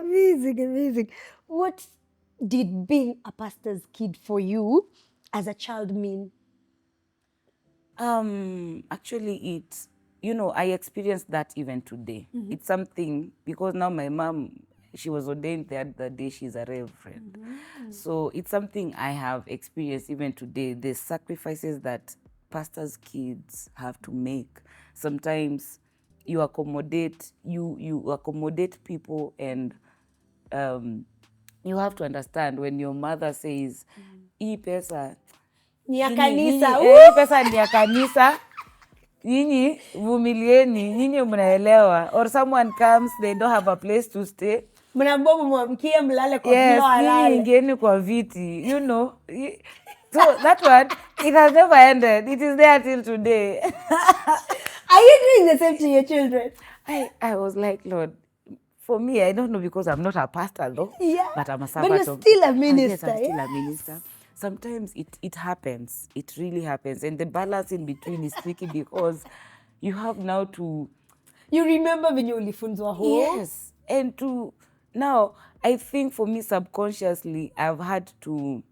Amazing. What did being a pastor's kid for you as a child mean? Actually, I experienced that even today. It's something, because now my mom, she was ordained the other day, she's a reverend. So it's something I have experienced even today, the sacrifices that pastors' kids have to make. Sometimes you accommodate people, and you have to understand when your mother says, hii pesa Ni ya Nyinyi- kanisa. nyinyi, hii pesa ni ya kanisa, nyinyi vumilieni, nyinyi mnaelewa. Or someone comes, they don't have a place to stay. Mnaambiwa mwamkie mlale kwa Yes, floor nyinyi alale. ingieni kwa viti, So that one, it has never ended. It is there till today. Are you doing the same to your children? I was like, Lord, for me, I don't know, because I'm not a pastor though, Yeah. but I'm a But servant you're of... still a Yes, minister. I'm still Yes. a minister. Sometimes it happens. It really happens. And the balance in between is tricky, because you have now to... You remember when you ulifunzwa home? Yes. And to... Now, I think for me, subconsciously, I've had to,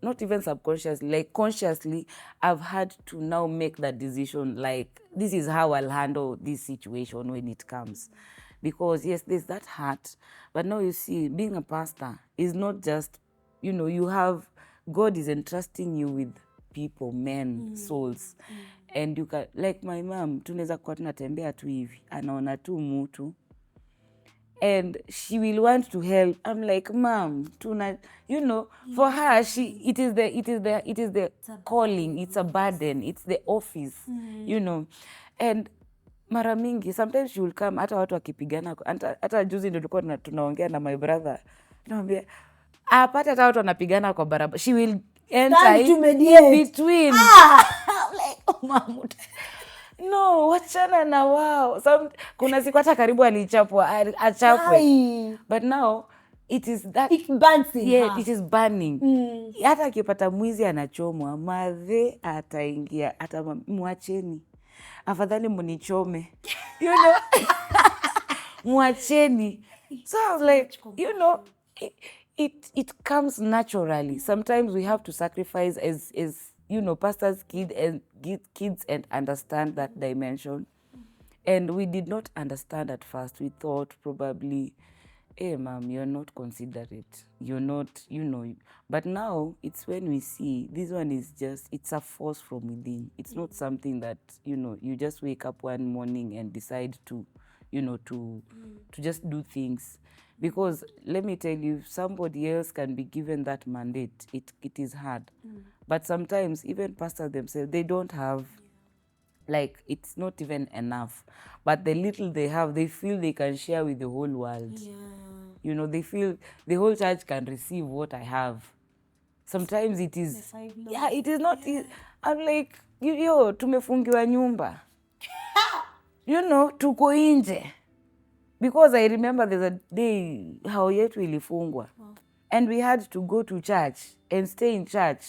not even subconsciously, like consciously, I've had to now make that decision, like, this is how I'll handle this situation when it comes. Because yes, there's that heart, but now you see, being a pastor is not just, you have, God is entrusting you with people, men, souls. And you can, like my mom, tunaweza kuwa tunatembea tu hivi, anaona tu mtu, and she will want to help. I'm like, Mom, for her, it is the calling, it's a burden, it's the office, and mara mingi sometimes she will come, hata watu wakipigana, hata juzi ndio tulikuwa tunaongea na my brother, naambia apate hata watu wanapigana kwa barabara, she will enter in between. I'm like, oh Mom, no, wachana na wao. Kuna siku hata karibu alichapwa, achapwe. But now it is that, it burns in her. It is burning. Hata akipata mwizi anachomwa, madhe ataingia, mwacheni, afadhali munichome, mwacheni. So I was like, it comes naturally. Sometimes we have to sacrifice as pastors' kids and understand that dimension. And we did not understand at first. We thought probably, hey, Mom, you're not considerate. You're not, But now it's when we see this one is just, it's a force from within. It's not something that, you just wake up one morning and decide to, to just do things. Because let me tell you, if somebody else can be given that mandate, it is hard. But sometimes even pastors themselves, they don't have, like, it's not even enough. But the little they have, they feel they can share with the whole world. Yeah. They feel the whole church can receive what I have. Sometimes it is, it is not, I'm like, tumefungiwa nyumba. Tuko nje. Because I remember there's a day hao yetu ilifungwa. And we had to go to church and stay in church.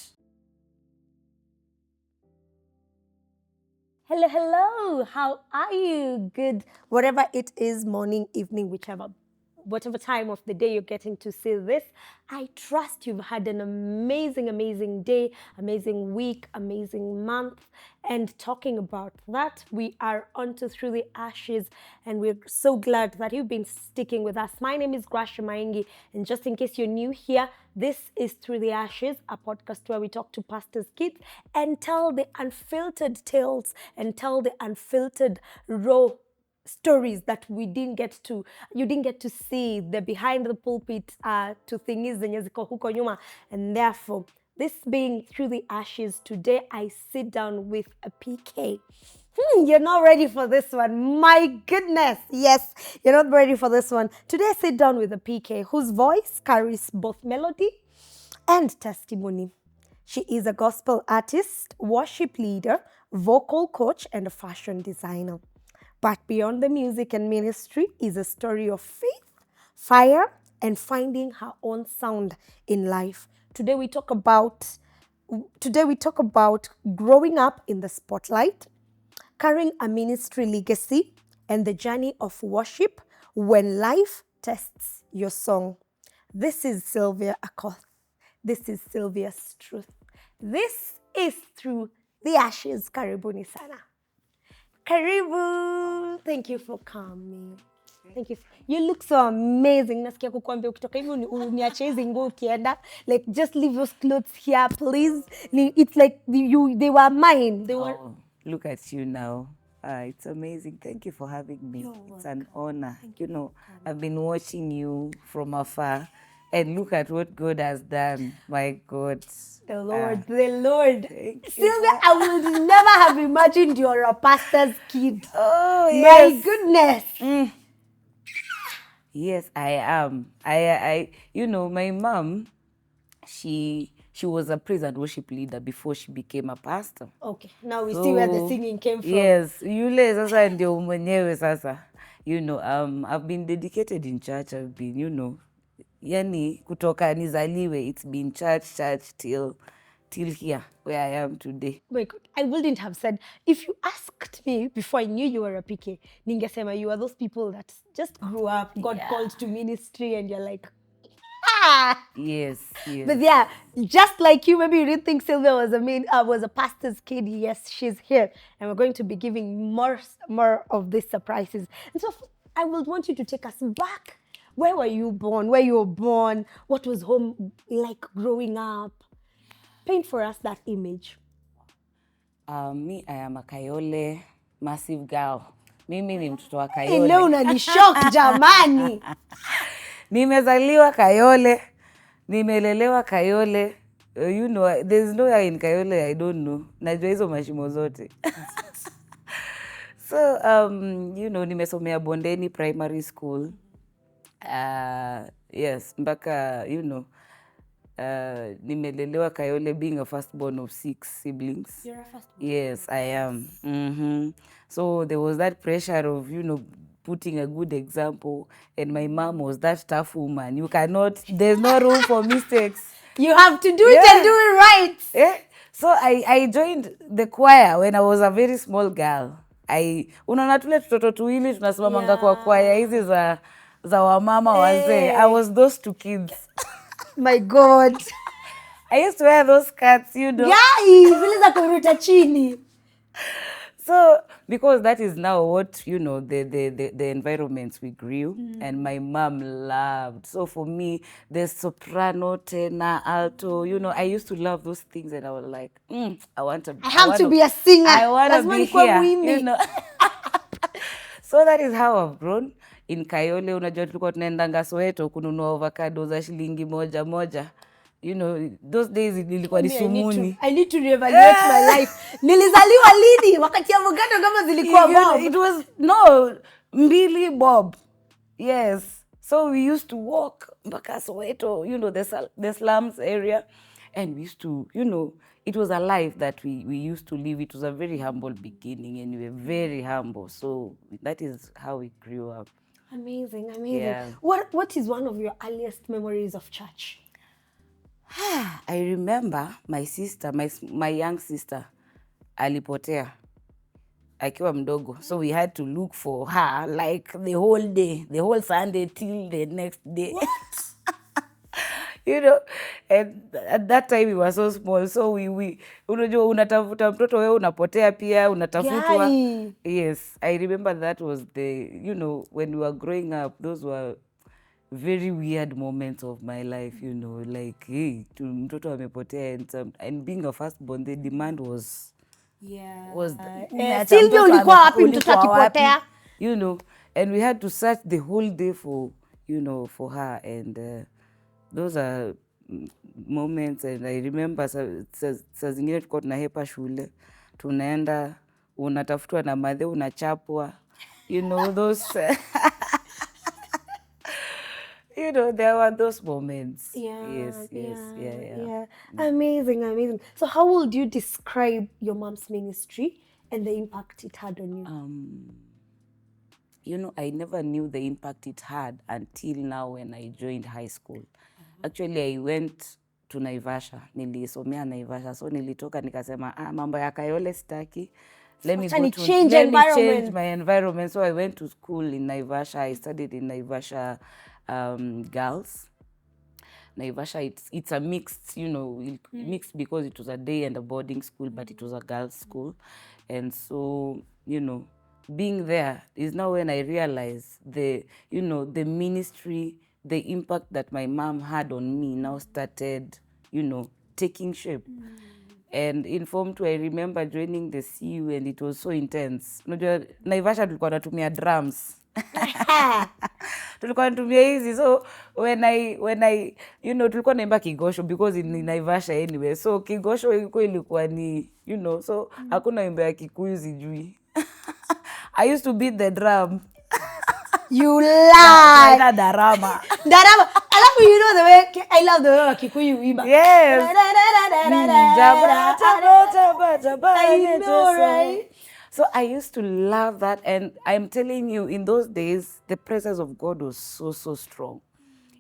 Hello. How are you? Good. Whatever it is, morning, evening, whatever time of the day you're getting to see this, I trust you've had an amazing day, amazing week, amazing month. And talking about that, we are onto Through the Ashes, and we're so glad that you've been sticking with us. My name is Grasher, and just in case you're new here, this is Through the Ashes, a podcast where we talk to pastors' kids and tell the unfiltered tales and tell the unfiltered raw stories that you didn't get to see the behind the pulpit to things zenye ziko huko nyuma. And therefore, this being Through the Ashes, today I sit down with a PK. You're not ready for this one. My goodness. Yes, you're not ready for this one. Today I sit down with a PK whose voice carries both melody and testimony. She is a gospel artist, worship leader, vocal coach, and a fashion designer. But beyond the music and ministry is a story of faith, fire, and finding her own sound in life. Today we talk about growing up in the spotlight, carrying a ministry legacy, and the journey of worship When life tests your song. This is Sylvia Akoth. This is Sylvia's Truth. This is Through the Ashes. Karibuni sana. Karibu. Thank you for coming. Thank you. You look so amazing. Nasikia kukuambia ukitoka hivi uniache hizi nguo ukienda. Like, just leave those clothes here, please. It's like they were mine. They were. Oh, look at you now. It's amazing. Thank you for having me. It's an honor. You know, I've been watching you from afar, and look at what God has done. My God. The Lord, the Lord. Thank you. Sylvia, I would never have imagined you're a pastor's kid. Oh, My yes. goodness. Yes, I am. I you know, my mom, she was a praise and worship leader before she became a pastor. Okay, now we see where the singing came from. Yes, yule sasa ndio mwenyewe sasa. You know, I've been dedicated in church. I've been, you know, yani kutoka nizaliwe, it's been church till here, where I am today. My God, I wouldn't have said, if you asked me before I knew you were a PK, ningesema you are those people that just grew up, got called to ministry, and you're like, ah. Yes. But yeah, just like you, maybe you didn't think Sylvia was a pastor's kid. Yes, she's here, and we're going to be giving more of these surprises. And so I would want you to take us back. Where were you born? Where you were born? What was home like growing up? Paint for us that image. Me, I am a Kayole massive girl. Mimi ni mtoto wa Kayole. Leo unanishock jamani. Nimezaliwa Kayole. Nimelelewa Kayole. You know, there's no way in Kayole I don't know. Najua hizo mashimo zote. So, you know, nimesomea Bondeni Primary School. Yes, mpaka, you know, nimelelewa Kayole, being a firstborn of 6 siblings. You're a firstborn? Yes, I am. So there was that pressure of, you know, putting a good example, and my mom was that tough woman. There's no room for mistakes. You have to do it and do it right. Yeah. So I joined the choir when I was a very small girl. Unaona tule tutoto tuwili tunasimamanga kwa choir hizi za wamama wazee. I was those 2 kids. My God. I used to wear those skirts, you know. Yeah, vile za kuruta chini. So, because that is now what, you know, the environments we grew, and my mom loved. So for me, the soprano, tenor, alto, you know, I used to love those things, and I was like, I have to be a singer. I want to be here, you know. So that is how I've grown. In Kayole, unajua tulikuwa tunaendanga Soweto kununua avocado za shilingi moja. You know, those days nilikuwa ni sumuni. I need to reevaluate my life. Nilizaliwa lini wakati avocado kama zilikuwa bob? It was mbili bob. Yes. So we used to walk mpaka Soweto, you know, the slums area, and we used to, you know, it was a life that we used to live. It was a very humble beginning, and we were very humble. So that is how we grew up. Amazing. Yeah. What is one of your earliest memories of church? I remember my sister, my young sister, alipotea akiwa mdogo. So we had to look for her like the whole day, the whole Sunday till the next day. What? You know, and at that time we were so small. So we unajua unatafuta mtoto wewe unapotea pia unatafutwa. Yes, I remember that was you know, when we were growing up, those were very weird moments of my life, you know, like, hey, mtoto amepotea, and being a firstborn, the demand was Sylvia ulikuwa wapi mtoto akipotea? You know, and we had to search the whole day for, you know, for her, and those are moments. And I remember saa zingine tulikuwa tunahepa shule, tunaenda unatafutwa na madhe, unachapwa, you know, those you know, there were those moments. Yes. Amazing. So how would you describe your mom's ministry and the impact it had on you? You know, I never knew the impact it had until now when I joined high school. Actually, I went to Naivasha. Nilisomea Naivasha. So nilitoka nikasema, mambo ya Kayole sitaki. let me change my environment. So I went to school in Naivasha. I studied in Naivasha girls. Naivasha, it's a mixed, mixed because it was a day and a boarding school, but it was a girls' school. And so, being there is now when I realized the ministry, the impact that my mom had on me now started, taking shape. And in Form 2, I remember joining the CU and it was so intense. Unajua Naivasha tulikuwa natumia drums. Tulikuwa natumia hizi. So when I tulikuwa naimba Kigosho because in Naivasha anyway. So Kigosho ilikuwa ni, so hakuna wimbo ya Kikuyu sijui. I used to beat the drum. You lie. Darama. Alafu the way I love the way Kikuyu wimba. Yes. I know, right? So I used to love that, and I'm telling you, in those days, the presence of God was so, so strong.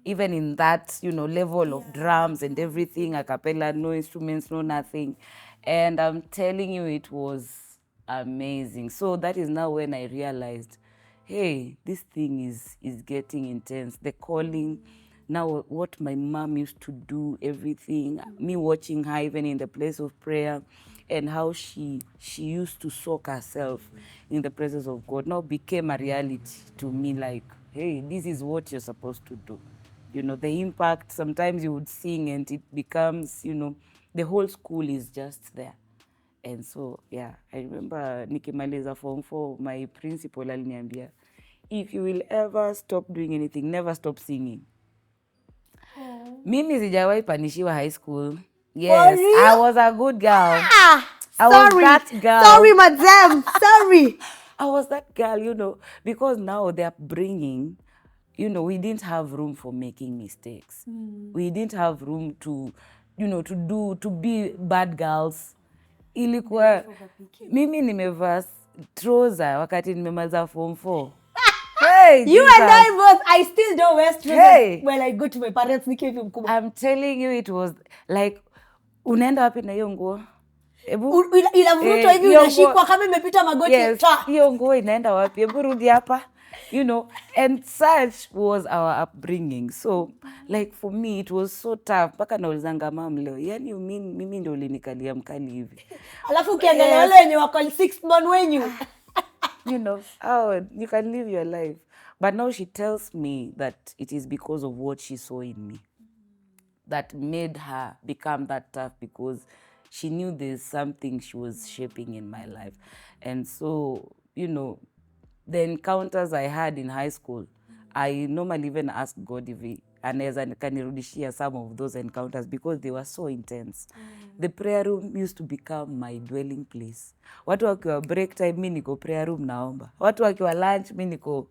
Even in that, level of drums and everything, a cappella, no instruments, no nothing. And I'm telling you, it was amazing. So that is now when I realized, hey, this thing is getting intense. The calling, now what my mom used to do, everything, me watching her even in the place of prayer, and how she used to soak herself in the presence of God now became a reality to me, like, hey, this is what you're supposed to do. The impact, sometimes you would sing and it becomes, the whole school is just there. And so, yeah, I remember nikimaliza Form 4, my principal aliniambia, if you will ever stop doing anything, never stop singing. Mimi sijawahi panishiwa high school. Yes, I was a good girl. I was that girl. Sorry, madam. Sorry. I was that girl, because now the upbringing, we didn't have room for making mistakes. We didn't have room to, to be bad girls. Ilikuwa, mimi nimevaa trouser wakati nimemaliza Form 4. Hey, you Jesus. And I both, I still don't wear trousers when I go to my parents. I'm telling you, it was like, unaenda wapi na hiyo nguo? Inavurutwa hivi unashikwa kama imepita magoti. Yes, hiyo nguo inaenda wapi? Hebu rudi hapa. And such was our upbringing. So, like for me, it was so tough. Mpaka naulizanga mom leo, yani mimi ndio ulinikalia mkali hivi. Alafu ukiangalia wale wenye wako 6 months wenyu. You can live your life. But now she tells me that it is because of what she saw in me that made her become that tough, because she knew there's something she was shaping in my life. And so, the encounters I had in high school, I normally even asked God if he anaweza kanirudishia some of those encounters, because they were so intense. The prayer room used to become my dwelling place. Watu wakiwa break time, mimi niko prayer room naomba. Watu wakiwa lunch, mimi niko,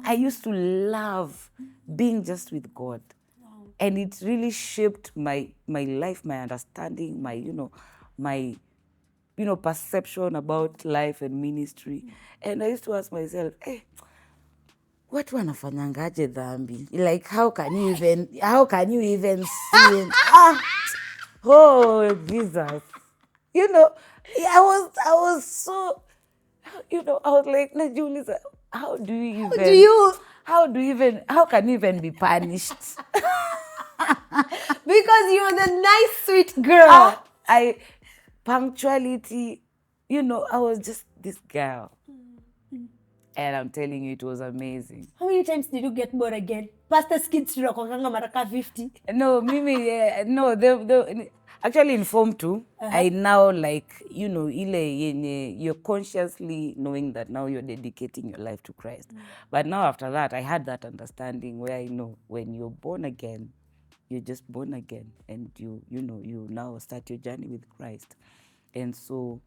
I used to love being just with God. And it really shaped my life, my understanding, my perception about life and ministry. And I used to ask myself, hey, what wanafanyangaje dhambi? Like, how can you even sin? Oh, Jesus. I was so, I was like, Julia, how can you even be punished? Because you're the nice, sweet girl. Punctuality, I was just this girl. And I'm telling you, it was amazing. How many times did you get born again? Pastor's kids tunakonganga maraka 50. No, Mimi, no, actually in Form 2, I now you're consciously knowing that now you're dedicating your life to Christ. But now after that, I had that understanding where I know when you're born again, you're just born again, and you now start your journey with Christ. And so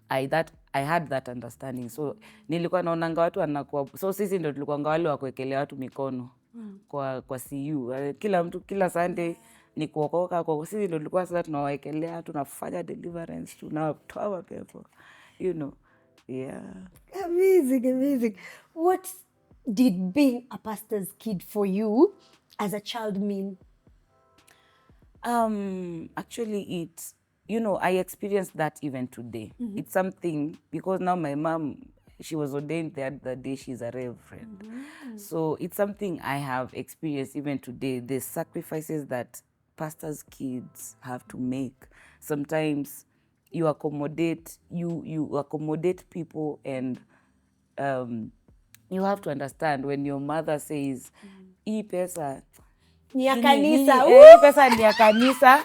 I had that understanding. So nilikuwa naonanga watu wanakuwa, so sisi ndio tulikuwa wale wa kuwekelea watu mikono kwa CU. Kila mtu kila Sunday ni kuokoka, kwa sisi ndio tulikuwa sasa tunawaekelea, tunafanya deliverance, tunatoa mapepo. Yeah. Amazing. What did being a pastor's kid for you as a child mean? Actually you know, I experienced that even today. It's something, because now my mom, she was ordained the other day, she's a reverend. So it's something I have experienced even today, the sacrifices that pastors' kids have to make. Sometimes you accommodate people, and you have to understand when your mother says, hii pesa Ni ya nyinyi- kanisa. nyinyi, Woo! hii pesa ni ya kanisa,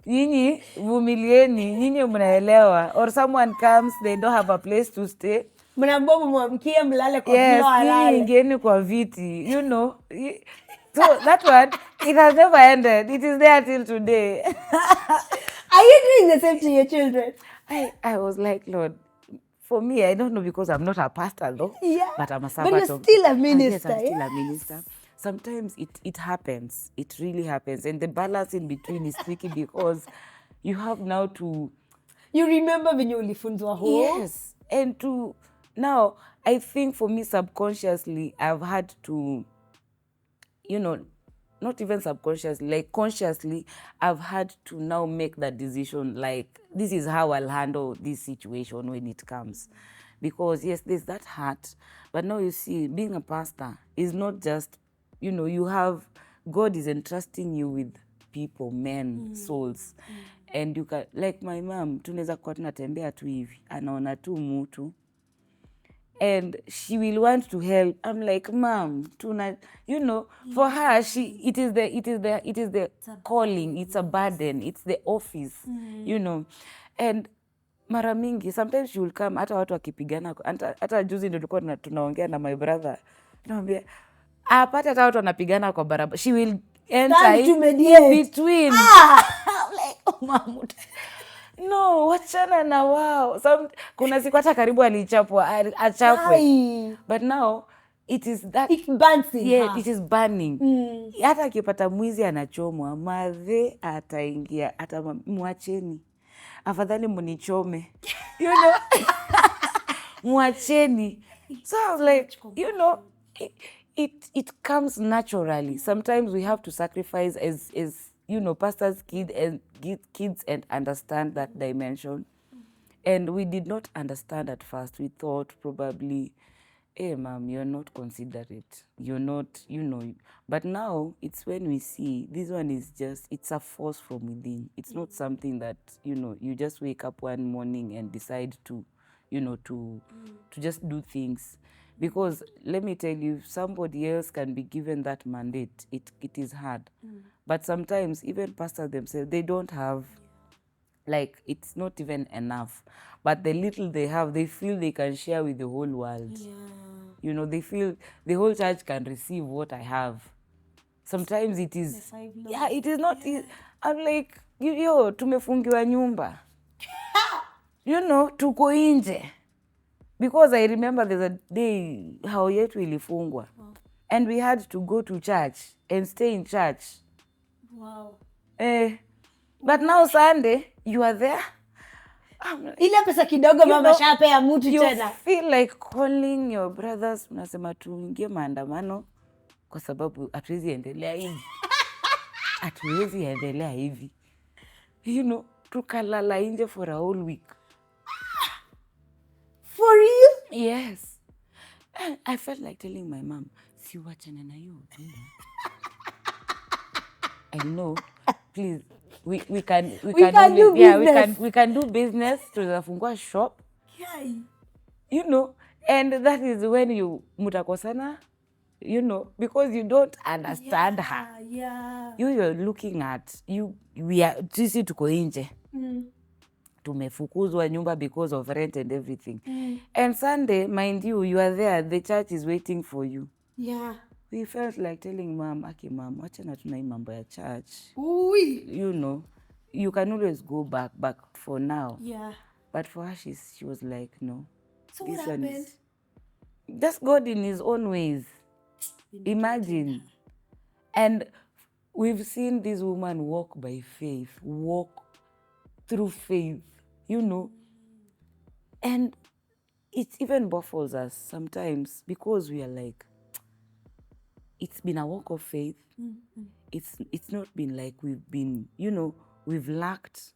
nyinyi vumilieni, nyinyi mnaelewa. Or someone comes, they don't have a place to stay. Mnaambiwa mwamkie mlale kwa Yes, floor nyinyi alale. ingieni kwa viti, you know. So that one, it has never ended. It is there till today. Are you doing the same to your children? I was like, Lord, for me, I don't know, because I'm not a pastor though. Yeah. But I'm a But servant you're of... still a Yes, minister. I'm still Yeah. a minister. Sometimes it happens. It really happens. And the balance in between is tricky, because you have now to... You remember when you ulifunzwa home? Yes. And to... Now, I think for me, subconsciously, I've had to, you know, not even subconsciously, like consciously, I've had to now make that decision, like, this is how I'll handle this situation when it comes. Because yes, there's that heart, but now you see, being a pastor is not just, you know, you have, God is entrusting you with people, men, souls. And you can, like my mom, tunaweza kuwa tunatembea tu hivi, anaona tu mtu, and she will want to help. I'm like, Mom, you know, for her, it is the calling, it's a burden, it's the office, you know. And mara mingi, sometimes she will come, hata watu wakipigana, hata juzi ndio tulikuwa tunaongea na my brother, tunamwambia, apata hata watu wanapigana kwa barabara, she will enter in between. I'm like, oh, Mom, no, wachana na wao. Kuna siku hata karibu alichapwa, achapwe. But now, it is that... It burns in yeah, her. it is burning. Hata akipata mwizi anachomwa, madhe ataingia, mwacheni. Afadhali munichome. You know? Mwacheni. So I was like, you know, it comes naturally. Sometimes we have to sacrifice as you know, pastors' kids and understand that dimension. And we did not understand at first. We thought probably, hey, Mom, you're not considerate. You're not, you know. But now it's when we see this one is just, it's a force from within. It's not something that, you know, you just wake up one morning and decide to, you know, to just do things. Because let me tell you, if somebody else can be given that mandate, it is hard. But sometimes even pastors themselves, they don't have, like, it's not even enough. But the little they have, they feel they can share with the whole world. Yeah. You know, they feel the whole church can receive what I have. Sometimes it is, yeah, it is not, I'm like, yo, tumefungiwa nyumba. You know, tuko nje. Because I remember there's a day, hao yetu ilifungwa. And we had to go to church and stay in church. Wow. But now Sunday, you are there. Ile pesa kidogo mama shapea mtu tena. You feel like calling your brothers, unasema tuingie maandamano kwa sababu hatuwezi endelea hivi. Hatuwezi endelea hivi. You know, tukalala nje for a whole week. For real? Yes. And I felt like telling my mom, si wachana na hiyo. I know. Please, we can do business. We can do business. Tunafungua shop. Yeah. You know, and that is when you mutakosana, you know, because you don't understand her. Yeah. You're looking at we are sisi tuko nje. Tumefukuzwa nyumba because of rent and everything. And Sunday, mind you are there, the church is waiting for you. Yeah. We felt like telling Mom, Aki Mom, wachana tuna hii mambo ya church. Ui. You know, you can always go back for now. Yeah. But for her, she was like, no. So what happened? Just God in his own ways. Imagine. And we've seen this woman walk by faith, walk through faith, you know. And it even baffles us sometimes because we are like, it's been a walk of faith. It's not been like we've been, you know, we've lacked.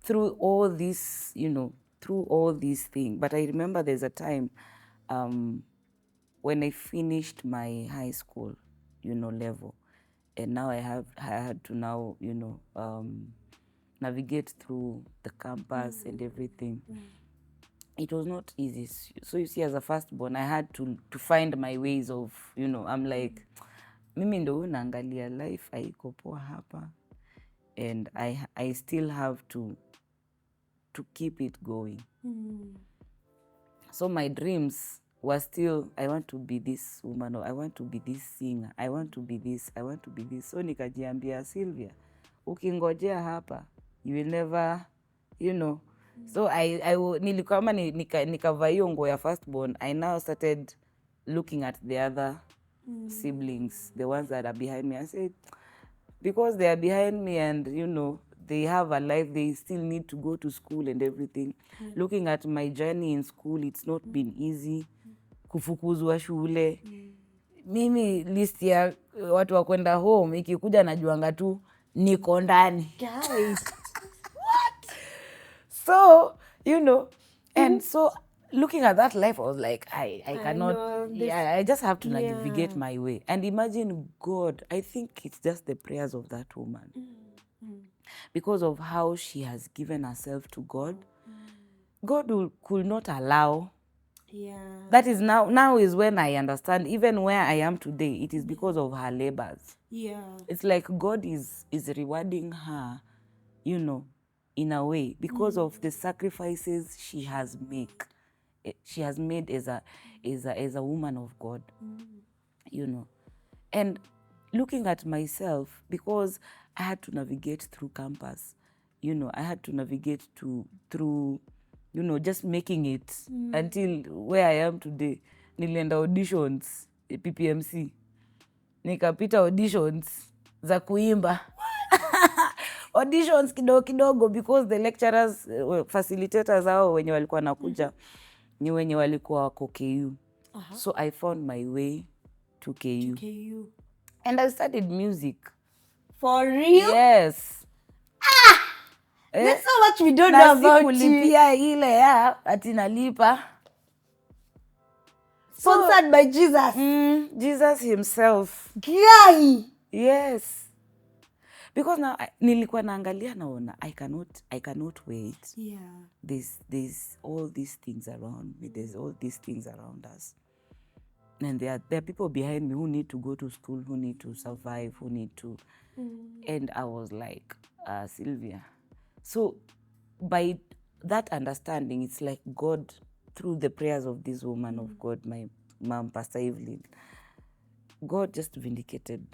through all this, through all these things. But I remember there's a time when I finished my high school, level, and now I had to now, navigate through the campus and everything. It was not easy. So you see, as a firstborn, I had to find my ways of, I'm like, mimi ndo naangalia life haiko poa hapa, and I still have to keep it going. So my dreams were still, I want to be this woman, or I want to be this singer, I want to be this, I want to be this. So nikajiambia, Sylvia, ukingojea hapa, you will never, So nilikuwa kama nikavaa hiyo nguo ya firstborn. I now started looking at the other siblings, the ones that are behind me. I said, because they are behind me and, they have a life, they still need to go to school and everything. Looking at my journey in school, it's not been easy. Kufukuzwa shule. Mimi list ya watu wa kwenda home, ikikuja najuanga tu niko ndani. Guys. So, and so looking at that life, I was like, I cannot, I just have to navigate my way. And imagine God, I think it's just the prayers of that woman. Because of how she has given herself to God. God could not allow. That is now is when I understand, even where I am today, it is because of her labors. It's like God is rewarding her, in a way, because of the sacrifices she has made as a woman of God. And looking at myself, because I had to navigate through campus, I had to navigate through just making it until where I am today. Nilienda auditions PPMC, nikapita auditions za kuimba. Auditions kidogo, because the lecturers, facilitators hao wenye walikuwa nakuja ni wenye walikuwa wako KU. So I found my way to KU. And I studied music. For real? Yes. There's so much we don't know about you. Kulipia ile ya ati nalipa. Sponsored by Jesus. Jesus himself. Guy. Yes. Because now nilikuwa naangalia naona I cannot wait. There's all these things around me. There's all these things around us. And there are people behind me who need to go to school, who need to survive, who need to. And I was like, Sylvia. So by that understanding, it's like God, through the prayers of this woman of God, my mom, Pastor Evelyn, God just vindicated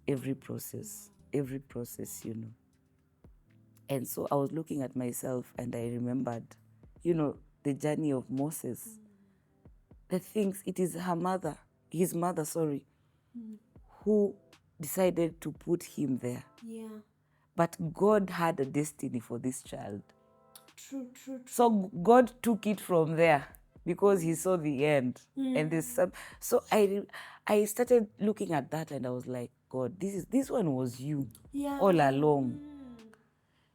every process, And so I was looking at myself and I remembered, the journey of Moses. The things, it is his mother, who decided to put him there. But God had a destiny for this child. True. So God took it from there because he saw the end. And there's some. So I started looking at that and I was like, God, this one was you all along.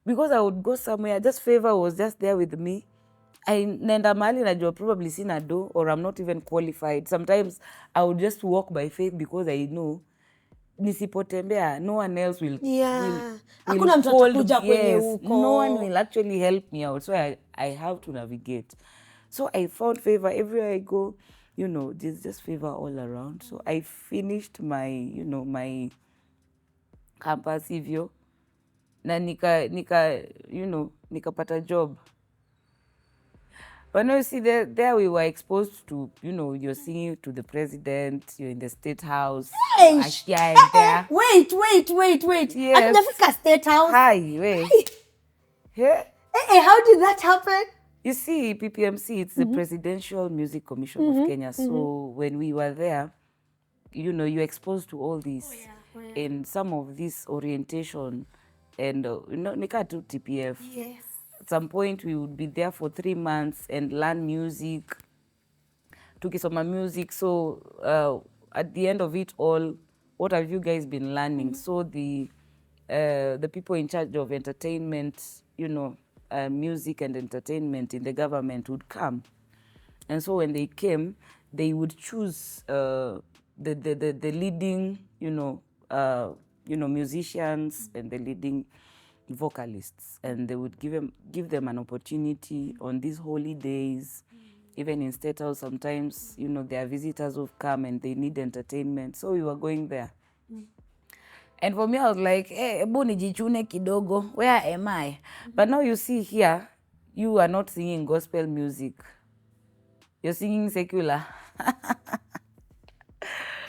Because I would go somewhere, just favor was just there with me. Nenda mahali najua probably sina do, or I'm not even qualified. Sometimes I would just walk by faith because I know nisipotembea, no one else will hakuna mtu atakuja kwenye huko. No one will actually help me out. So I have to navigate. So I found favor everywhere I go. There's just favor all around. So I finished my, my campus hivyo. Na nikapata job. But no, you see, there we were exposed to, you're singing to the president, you're in the State House. Wait. Yes. Hatujafika State House. Hi, wait. Yeah. How did that happen? You see, PPMC, it's the Presidential Music Commission of Kenya. So when we were there, you're exposed to all this. And some of this orientation and, nika to TPF. Yes. At some point, we would be there for 3 months and learn music, tukisoma music. So at the end of it all, what have you guys been learning? So the the people in charge of entertainment, music and entertainment in the government would come. And so when they came, they would choose the leading, musicians and the leading vocalists, and they would give them an opportunity on these holy days. Even in State House, sometimes, there are visitors who've come and they need entertainment. So we were going there. And for me, I was like, hey, ebu nijichune kidogo, where am I? But now you see here, you are not singing gospel music. You're singing secular.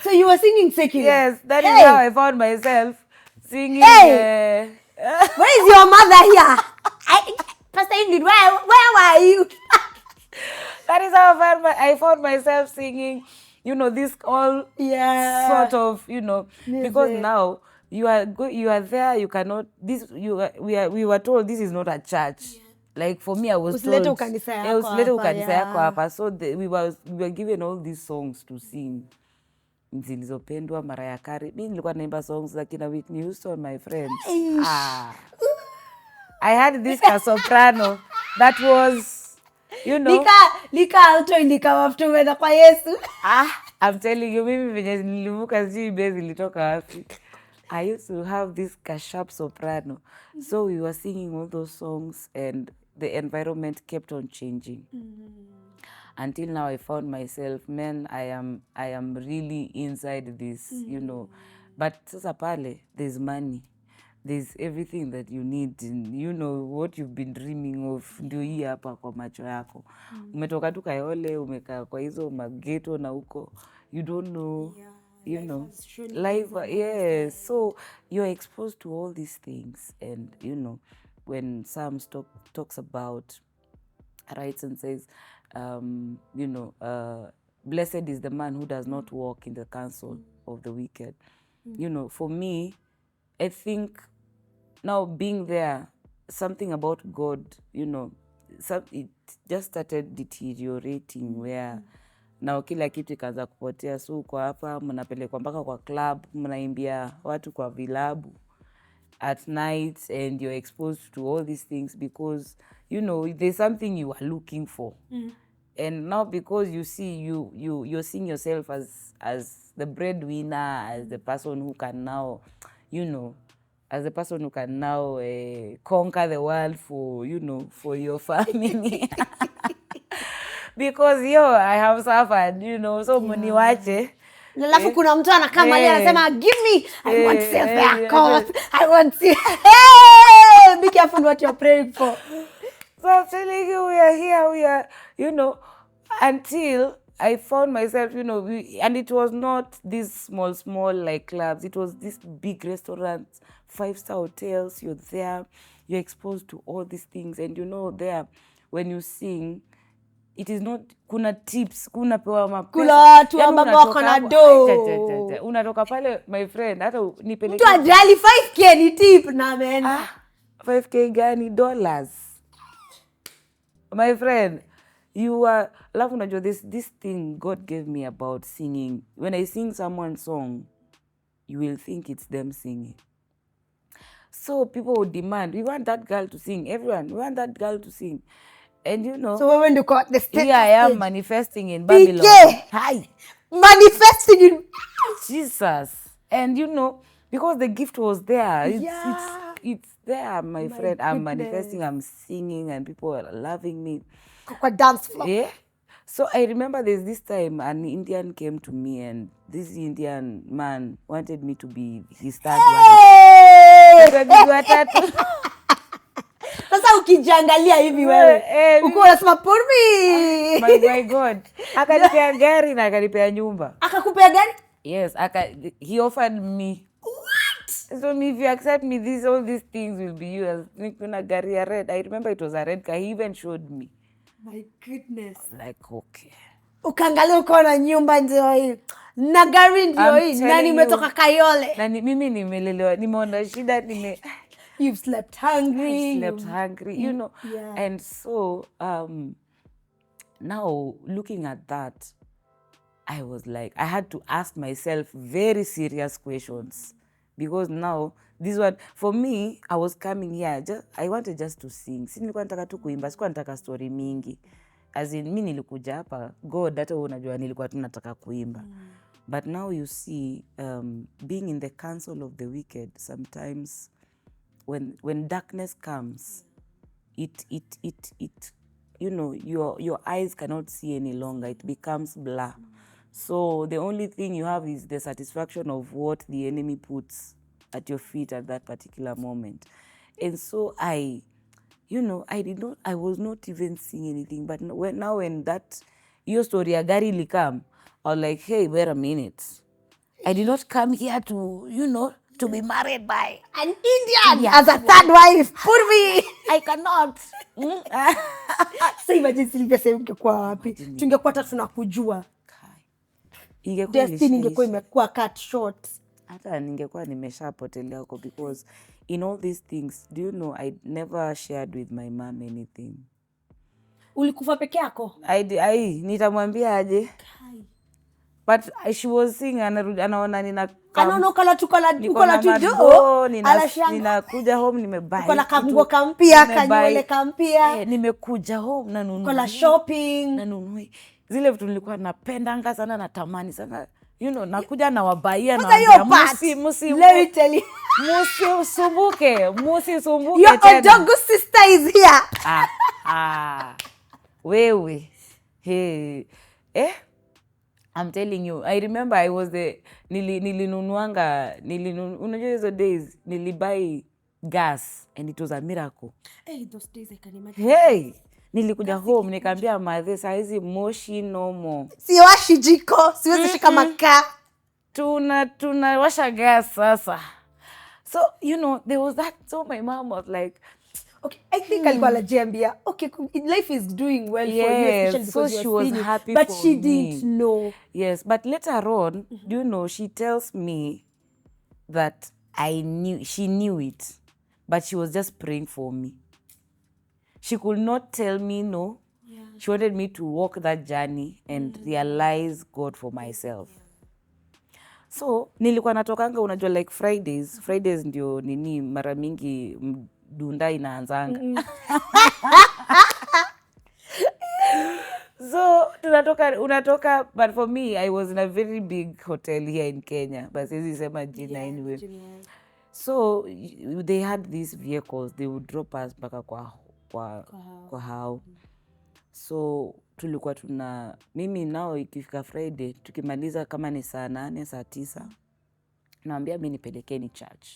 So you were singing secular? Yes, that is how I found myself singing. Where is your mother here? Pastor Ingrid, where were you? That is how I found myself singing, this all sort of, because now you are there, you cannot, we were told this is not a church. Like for me, I was told, ukanisa yako hapa. So we were given all these songs to sing. Zilizopendwa, Mariah Carey. Mimi nilikuwa naimba songs za kina Whitney Houston, my friends. I had this soprano that was, Lika alto ilikawa mtume kwa Yesu. I'm telling you, mimi venye nilivuka zibe zilitoka wapi. I used to have this sharp soprano. So we were singing all those songs and the environment kept on changing. Until now I found myself, man, I am really inside this, But sasa pale, there's money. There's everything that you need, and what you've been dreaming of, ndio hii hapa kwa macho yako. Umetoka tu Kayole, umekaa kwa hizo mageto na huko. You don't know, life, yes. So you're exposed to all these things. And, when Psalms talks about, writes and says, blessed is the man who does not walk in the counsel of the wicked. For me, I think now being there, something about God, it just started deteriorating where now kila kitu ikaanza kupotea. So uko hapa, mnapelekwa mpaka kwa club, mnaimbia watu kwa vilabu at night, and you're exposed to all these things because, there's something you are looking for. And now because you see, you're seeing yourself as the breadwinner, as the person who can now, as the person who can now conquer the world for, for your family. Because, I have suffered, so mniwache. Alafu kuna mtu anakaa mahali anasema, give me, I want Sylvia Akoth, I want to. Hey, be careful what you're praying for. So I'm telling you, we are here, until I found myself, and it was not these small like clubs. It was these big restaurants, 5-star hotels. You're there, you're exposed to all these things. And there, when you sing, it is not, kuna tips, kuna pewa mapesa. Kuna watu ambao wako na do. Unatoka pale, my friend, hata nipeleke. Mtu ajali 5K ni tip na men. 5K gani? Dollars. My friend, you are, love unajua this thing God gave me about singing. When I sing someone's song, you will think it's them singing. So people would demand, we want that girl to sing. Everyone, we want that girl to sing. And so when you got the stage, here I am manifesting in Babylon. Hi. Manifesting in Jesus. And because the gift was there. It's there, my friend. Goodness. I'm manifesting, I'm singing, and people are loving me. Dance floor. Yeah. So I remember there's this time an Indian came to me, and this Indian man wanted me to be his third wife. Sasa ukijangalia hivi wewe uko unasema pour me. My God. Akanipea gari na akanipea nyumba. Akakupea gari? Yes, he offered me. What? So if you accept me, all these things will be yours. Kuna gari ya red. I remember it was a red car. He even showed me. My goodness. Like, okay. Ukaangalia uko na nyumba ndio hii. Na gari ndio hii. Na nimetoka Kayole. Na mimi nimelelewa, nimeona shida, You've slept hungry. I slept hungry, Yeah. And so, now looking at that, I was like, I had to ask myself very serious questions because now this one for me, I was coming here I wanted just to sing. Si nilikuwa nataka tu kuimba, sikuwa nataka story mingi. As in mimi nilikuja hapa God, hata unajua nilikuwa tu nataka kuimba. But now you see, being in the council of the wicked, sometimes when darkness comes, it you know, your eyes cannot see any longer. It becomes blur. So the only thing you have is the satisfaction of what the enemy puts at your feet at that particular moment. And so I was not even seeing anything. But when that your story agari likam, I was like, hey, wait a minute. I did not come here to, to be married by an Indian as a third wife. Purvi. I cannot. So imagine Sylvia sasa ungekuwa wapi? Tungekuwa hata tunakujua. Destiny ingekuwa imekuwa cut short. Hata ningekuwa nimeshapotelea huko, because in all these things, do you know, I never shared with my mom anything. Ulikufa peke yako? Nitamwambia aje? But she was saying anaona ukala tu ninakuja home nimebuy. Ukala kanguo kampia, kanywele kampia. Nimekuja home na nunua. Ukala shopping. Na nunua. Zile vitu nilikuwa napendanga sana, natamani sana. Nakuja na wabaia na musi. Let me tell you. Musisumbuke your Odogu sister is here. Wewe. Hey. I'm telling you, I remember I was unajua hizo days, nilibuy gas and it was a miracle. Hey, those days I can imagine. Hey, nilikuja home, nikaambia madhe, saa hizi moshi nomo. Siwashi jiko, siwezi shika makaa. Tunawasha gas sasa. So, there was that, so my mom was like, okay, I think alikuwa anajiambia, okay, life is doing well for you, especially because so she was happy but for she me. didn't know. Yes, but later on, she tells me that she knew it, but she was just praying for me. She could not tell me no. Yeah. She wanted me to walk that journey and realize God for myself. So, nilikuwa natokanga, unajua, like Fridays ndio mara mingi dunda inaanzanga. So unatoka, but for me, I was in a very big hotel here in Kenya, but siwezi sema jina anyway. So they had these vehicles, they would drop us mpaka kwa hao. So tulikuwa mimi nao ikifika Friday, tukimaliza kama ni saa 8, saa 9, naambia mimi nipelekeni church.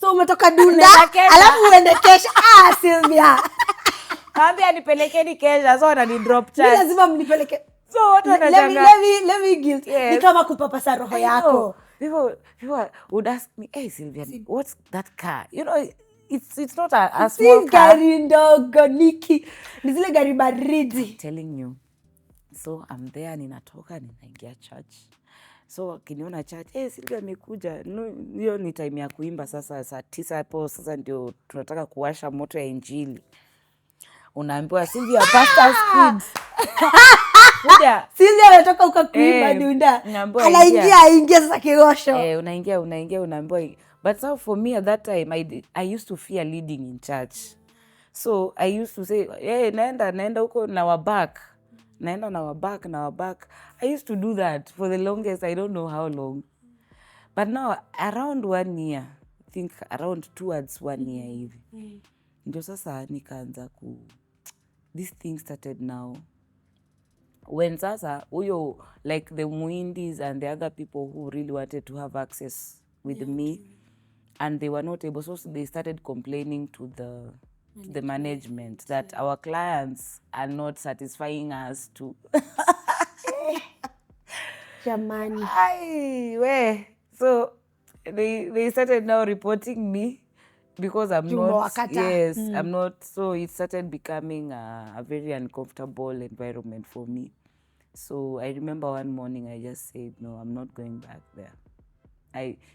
So umetoka dunda, alafu uende kesha. Sylvia. Naambia nipelekeni kesha, so na ni drop church. Lazima mnipeleke. So let me guilt. Yes. Ni kama kupapasa roho yako. People would ask me, hey Sylvia, what's that car? It's not a small car. Gari ndogo Niki. Ni zile gari baridi. I'm telling you. So I'm there, ninatoka, ninaingia church. So kiniona church, Sylvia amekuja. Hiyo ni time ya kuimba sasa, saa 9 hapo sasa ndio tunataka kuwasha moto ya injili. Unaambiwa Sylvia pastor's kids. Sylvia anatoka ukakuimba dunda. Anaingia sasa kigosho. Unaambiwa. But so for me at that time, I used to fear leading in church. So I used to say, naenda huko na waback. Naenda na waback. I used to do that for the longest, I don't know how long. But now, around 1 year, I think around towards 1 year hivi. Ndio sasa nikaanza this thing started now. When sasa, like the Muindis and the other people who really wanted to have access with me, and they were not able, so they started complaining to the management that our clients are not satisfying us to. Jamani. So they started now reporting me because I'm not. Yes, I'm not. So it started becoming a very uncomfortable environment for me. So I remember one morning I just said, no, I'm not going back there.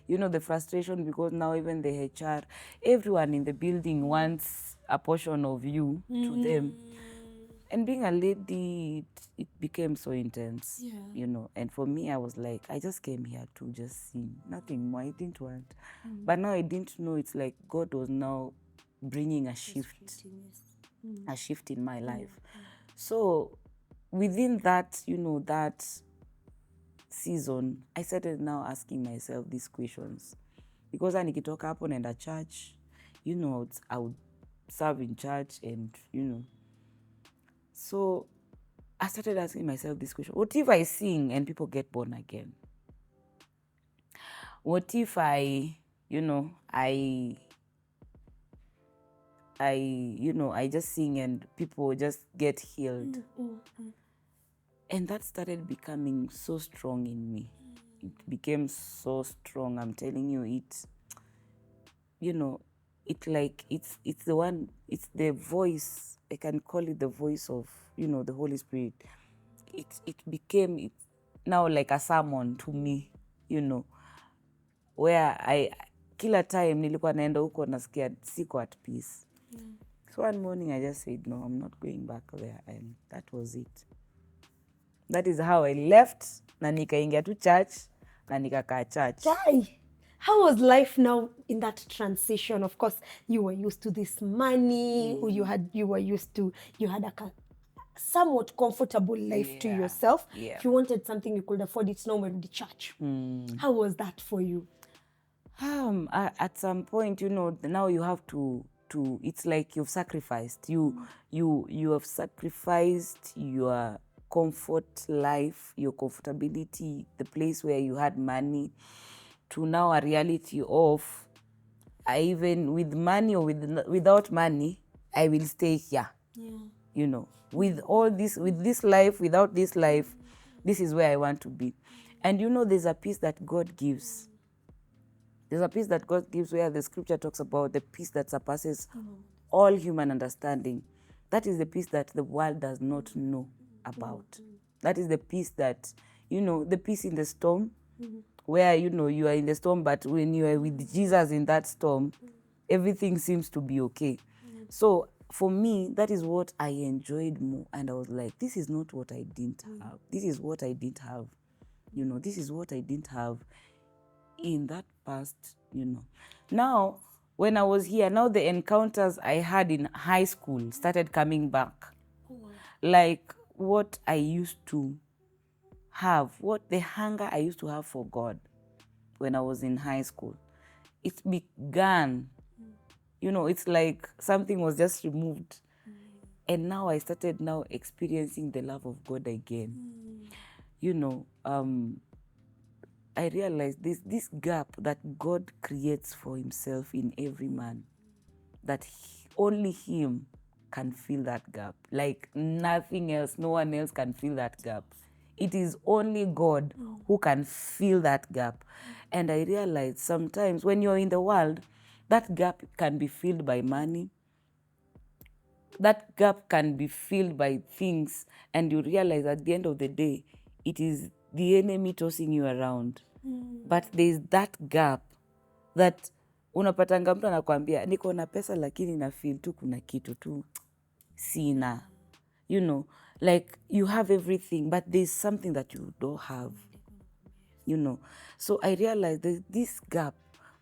The frustration, because now even the HR, everyone in the building wants a portion of you to them. And being a lady, it became so intense, Yeah. you know. And for me, I was like, I just came here to just sing, nothing more. I didn't want. But now I didn't know. It's like God was now bringing a shift, a shift in my life. So within that, you know, that season, I started now asking myself these questions. Because nikitoka hapo naenda church, you know, I would serve in church and, you know. So I started asking myself this question. What if I sing and people get born again? What if I, you know, I just sing and people just get healed? And that started becoming so strong in me. It became so strong. I'm telling you, you know, it's the voice. I can call it the voice of, you know, the Holy Spirit. It became now like a sermon to me, you know, where kila time nilikuwa naenda huko nasikia siko at peace. So one morning I just said, no, I'm not going back there, and that was it. That is how I left, na nikaingia tu church, na nikakaa church. How was life now in that transition? Of course, you were used to this money, or you had a somewhat comfortable life to yourself. Yeah. If you wanted something you could afford, it's now in the church. How was that for you? At some point, you know, now you have to it's like you've sacrificed. You have sacrificed your comfort life, your comfortability, the place where you had money, to now a reality of even with money or without money, I will stay here. You know, with all this, with this life, without this life, this is where I want to be. And you know, there's a peace that God gives. There's a peace that God gives where the scripture talks about the peace that surpasses all human understanding. That is the peace that the world does not know about. That is the peace that, you know, the peace in the storm, where, you know, you are in the storm, but when you are with Jesus in that storm, everything seems to be okay. So for me, that is what I enjoyed more. And I was like, this is not what I didn't have. This is what I didn't have. You know, this is what I didn't have in that past, you know. Now, when I was here, now the encounters I had in high school started coming back. Like what I used to have, what the hunger I used to have for God when I was in high school. It began, you know, it's like something was just removed. And now I started now experiencing the love of God again. You know, I realized this gap that God creates for himself in every man, that only him can fill that gap. Like nothing else, no one else can fill that gap. It is only God who can fill that gap. And I realized sometimes when you're in the world, that gap can be filled by money. That gap can be filled by things, and you realize at the end of the day, it is the enemy tossing you around. But there's that gap that unapatanga mtu anakuambia niko na pesa lakini na feel tu kuna kitu tu sina. You know, like you have everything but there's something that you don't have. You know, so I realized there's this gap.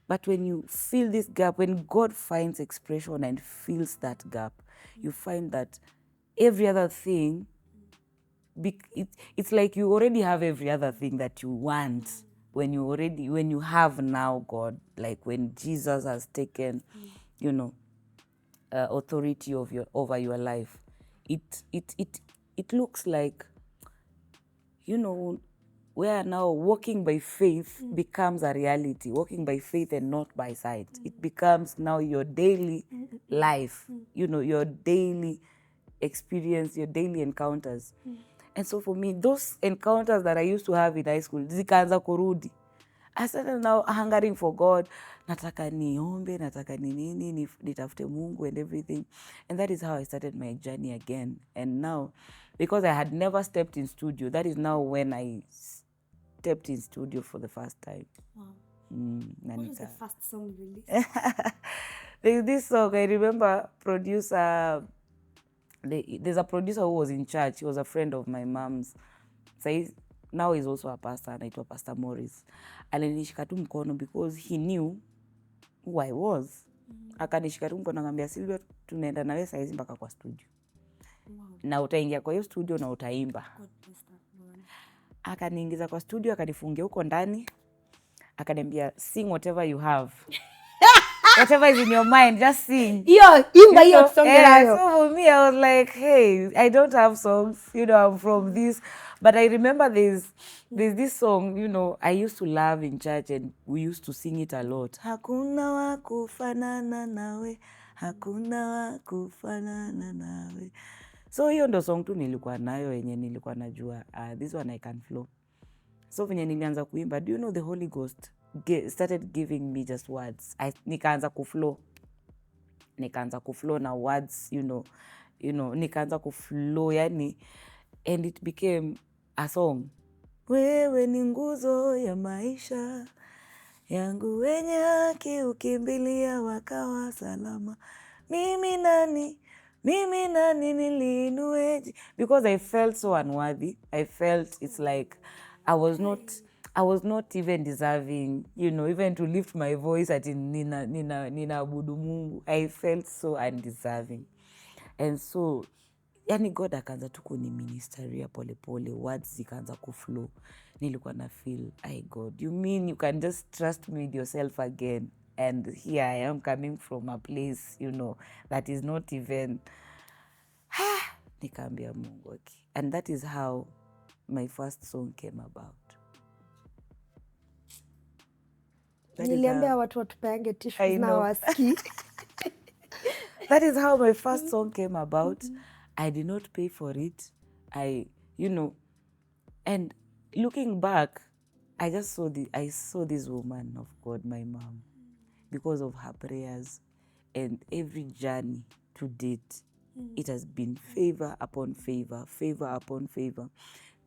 But when you fill this gap, when God finds expression and fills that gap, you find that every other thing, it's like you already have every other thing that you want when you have now God, like when Jesus has taken, you know, authority over your life. It looks like, you know, where now walking by faith becomes a reality, walking by faith and not by sight. It becomes now your daily life, you know, your daily experience, your daily encounters. And so for me, those encounters that I used to have in high school, zikaanza kurudi. I started now hungering for God. Nataka niombe, nataka nini, nitafute Mungu and everything. And that is how I started my journey again. And now, because I had never stepped in studio, that is now when I stepped in studio for the first time. Wow. What was the first song you released? There's this song, I remember producer there's a producer who was in church. He was a friend of my mom's. So now he's also a pastor, anaitwa Pastor Morris. Alinishika tu mkono because he knew who I was. Akanishika tu mkono akaniambia, Sylvia, tunaenda nawe saizi mpaka kwa studio. Na utaingia kwa hiyo studio na utaimba. Akaniingiza kwa studio, akanifungia huko ndani. Akaniambia, sing whatever you have. Whatever is in your mind, just sing. Imba hiyo song nayo. So for me, I was like, hey, I don't have songs, I'm from this. But I remember there's this song, I used to love in church, and we used to sing it a lot. Hakuna wa kufanana nawe, hakuna wa kufanana nawe. So hiyo ndo song tu nilikuwa nayo yenye nilikuwa najua, this one I can flow. So venye nilianza kuimba, do you know the Holy Ghost started giving me just words. Nikaanza kuflow na words, nikaanza kuflow yani, and it became a song. Wewe ni nguzo ya maisha yangu, wenye haki ukimbilia wakawa salama. Mimi nani niliinueje? Because I felt so unworthy. I felt it's like I was not even deserving, even to lift my voice at ninaabudu Mungu. I felt so undeserving. And so, yani God akaanza tu kuniministeria polepole, words zikaanza kuflow. Nilikuwa na feel, God, you mean you can just trust me with yourself again? And here I am coming from a place, that is not even, nikaambia Mungu, okay. And that is how my first song came about. Niliambia watu watupeange tissues na waski. That is how my first song came about. I did not pay for it. And looking back, I saw this woman of God, my mom, because of her prayers and every journey to date. It has been favor upon favor, favor upon favor.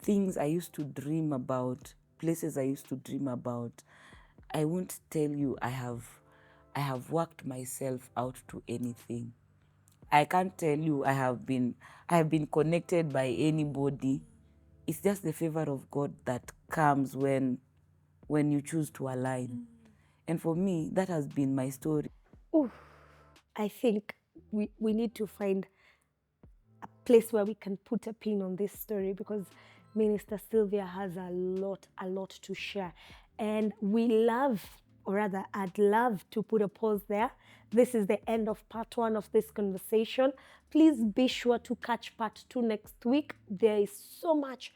Things I used to dream about, places I used to dream about. I won't tell you I have worked myself out to anything. I can't tell you I have been connected by anybody. It's just the favor of God that comes when you choose to align. And for me, that has been my story. Ooh, I think we need to find a place where we can put a pin on this story, because Minister Sylvia has a lot to share. And I'd love to put a pause there. This is the end of part 1 of this conversation. Please be sure to catch part 2 next week. There is so much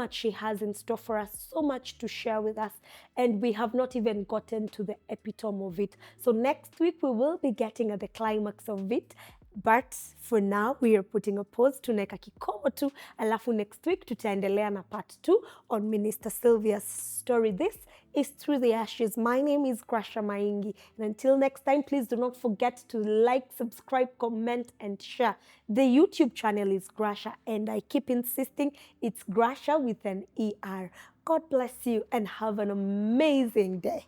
she has in store for us, so much to share with us, and we have not even gotten to the epitome of it. So next week we will be getting at the climax of it. But for now, we are putting a pause. Tunaweka kikomo tu, alafu next week tutaendelea na part 2 on Minister Sylvia's story. This is Through the Ashes. My name is Grasher Maingi. And until next time, please do not forget to like, subscribe, comment, and share. The YouTube channel is Grasher, and I keep insisting it's Grasher with an ER. God bless you and have an amazing day.